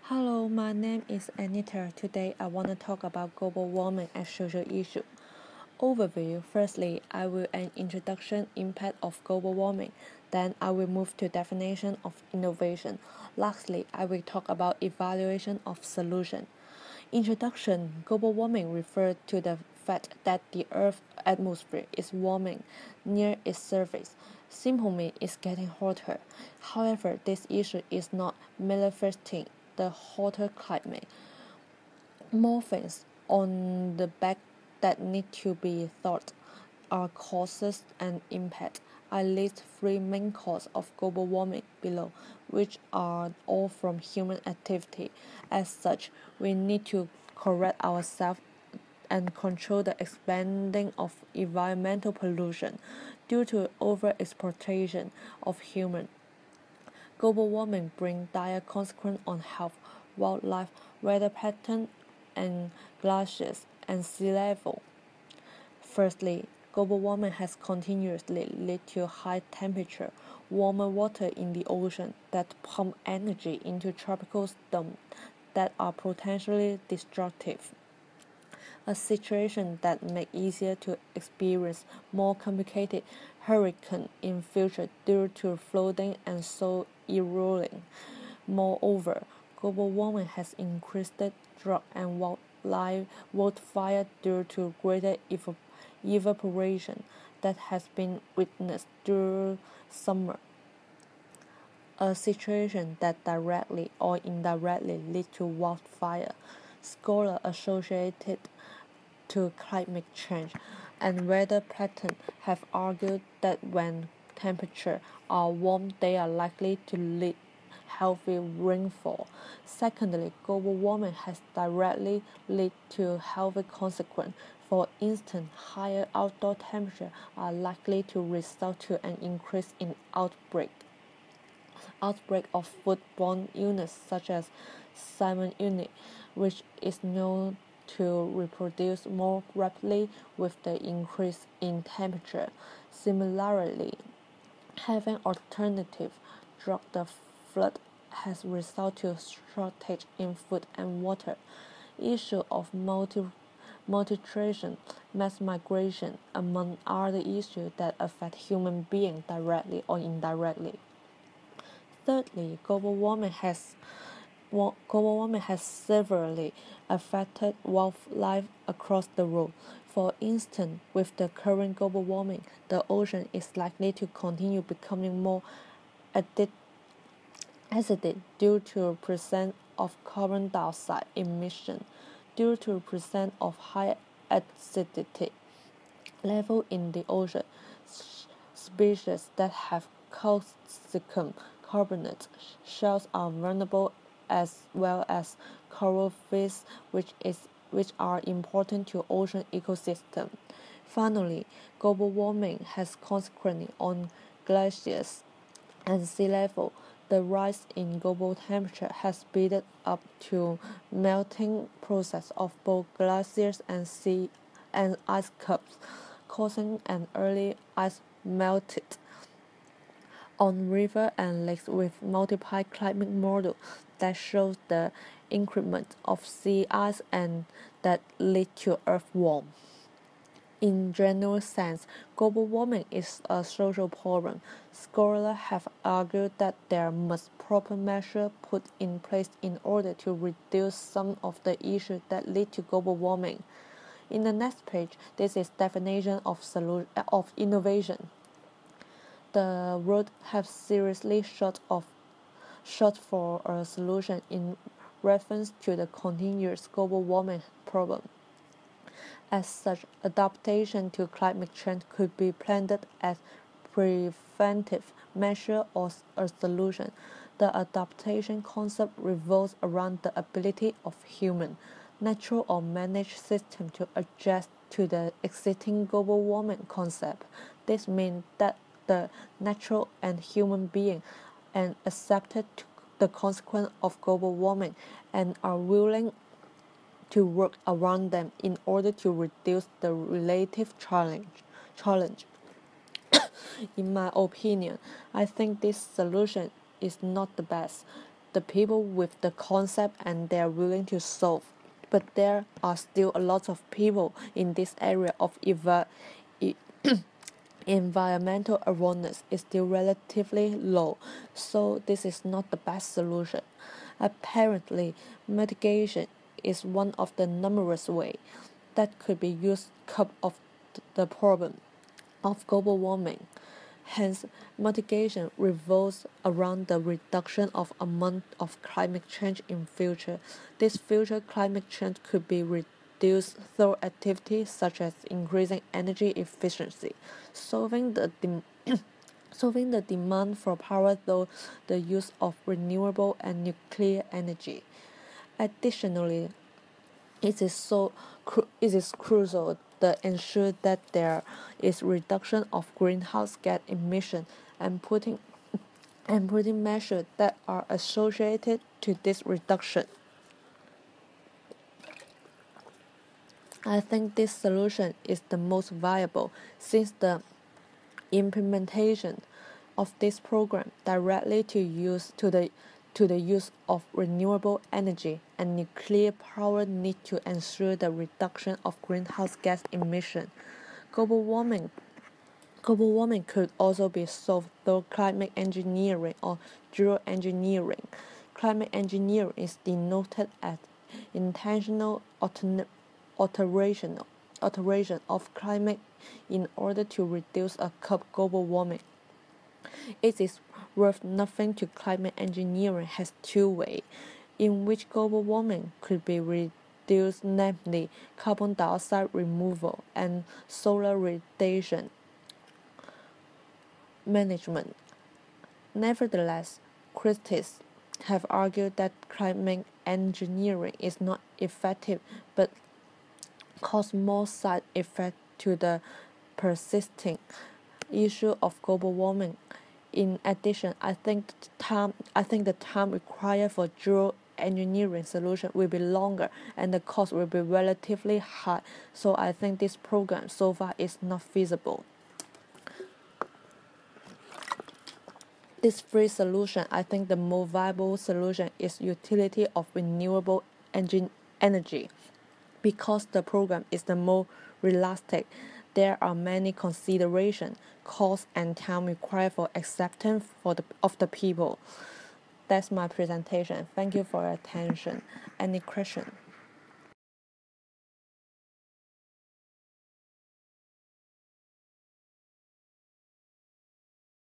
Hello, my name is Anita. Today I want to talk about global warming as social issue. Overview. Firstly, I will an introduction impact of global warming. Then I will move to definition of innovation. Lastly, I will talk about evaluation of solution. Introduction. Global warming refers to the fact that the Earth's atmosphere is warming near its surface. Simply, it's getting hotter. However, this issue is not manifesting the hotter climate. More things on the back that need to be thought are causes and impact. I list three main causes of global warming below, which are all from human activity. As such, we need to correct ourselves and control the expanding of environmental pollution due to overexploitation of human. Global warming brings dire consequences on health, wildlife, weather patterns, and glaciers and sea level. Firstly, global warming has continuously led to high temperature, warmer water in the ocean that pump energy into tropical storms that are potentially destructive. A situation that makes easier to experience more complicated hurricanes in future due to flooding and soil erosion. Moreover, global warming has increased drought and wildfire due to greater evaporation that has been witnessed during summer, a situation that directly or indirectly leads to wildfire. Scholars associated to climate change and weather patterns have argued that when temperatures are warm, they are likely to lead healthy rainfall. Secondly, global warming has directly led to healthy consequences. For instance, higher outdoor temperatures are likely to result to an increase in outbreak of foodborne illness such as salmonella, which is known to reproduce more rapidly with the increase in temperature. Similarly, having alternative drug the flood has resulted to shortage in food and water. Issue of malnutrition, mass migration, among other issues that affect human beings directly or indirectly. Thirdly, global warming has severely affected wildlife across the world. For instance, with the current global warming, the ocean is likely to continue becoming more acidic due to presence of carbon dioxide emission, due to presence of high acidity level in the ocean. Species that have calcium carbonate shells are vulnerable as well as coral fish which are important to ocean ecosystem. Finally, global warming has consequences on glaciers and sea level. The rise in global temperature has speeded up to melting process of both glaciers and sea and ice caps, causing an early ice melted on rivers and lakes with multiple climate models that shows the increment of sea ice and that lead to earth warm. In general sense, global warming is a social problem. Scholars have argued that there must proper measures put in place in order to reduce some of the issues that lead to global warming. In the next page, this is definition of innovation. The world has seriously short for a solution in reference to the continuous global warming problem. As such, adaptation to climate change could be planned as preventive measure or a solution. The adaptation concept revolves around the ability of human, natural or managed system to adjust to the existing global warming concept. This means that the natural and human being and accepted the consequence of global warming and are willing to work around them in order to reduce the relative challenge. In my opinion, I think this solution is not the best. the people with the concept and they are willing to solve. But there are still a lot of people in this area of environmental awareness is still relatively low, so this is not the best solution. Apparently, mitigation is one of the numerous ways that could be used to cope of the problem of global warming. Hence, mitigation revolves around the reduction of amount of climate change in future. This future climate change could be reduced through activities such as increasing energy efficiency, solving the solving the demand for power through the use of renewable and nuclear energy. Additionally, it is crucial to ensure that there is reduction of greenhouse gas emission and putting measures that are associated to this reduction. I think this solution is the most viable since the implementation of this program directly to the use of renewable energy and nuclear power need to ensure the reduction of greenhouse gas emission. Global warming could also be solved through climate engineering or geoengineering. Climate engineering is denoted as intentional alteration of climate in order to reduce or curb global warming. It is worth nothing to climate engineering has two ways in which global warming could be reduced, namely carbon dioxide removal and solar radiation management. Nevertheless, critics have argued that climate engineering is not effective but cause more side effects to the persisting issue of global warming. In addition, I think the time required for geoengineering solution will be longer and the cost will be relatively high. So I think this program so far is not feasible. This free solution, I think the more viable solution is utility of renewable energy. Because the program is the more realistic, there are many considerations, cost and time required for acceptance of the people. That's my presentation. Thank you for your attention. Any question?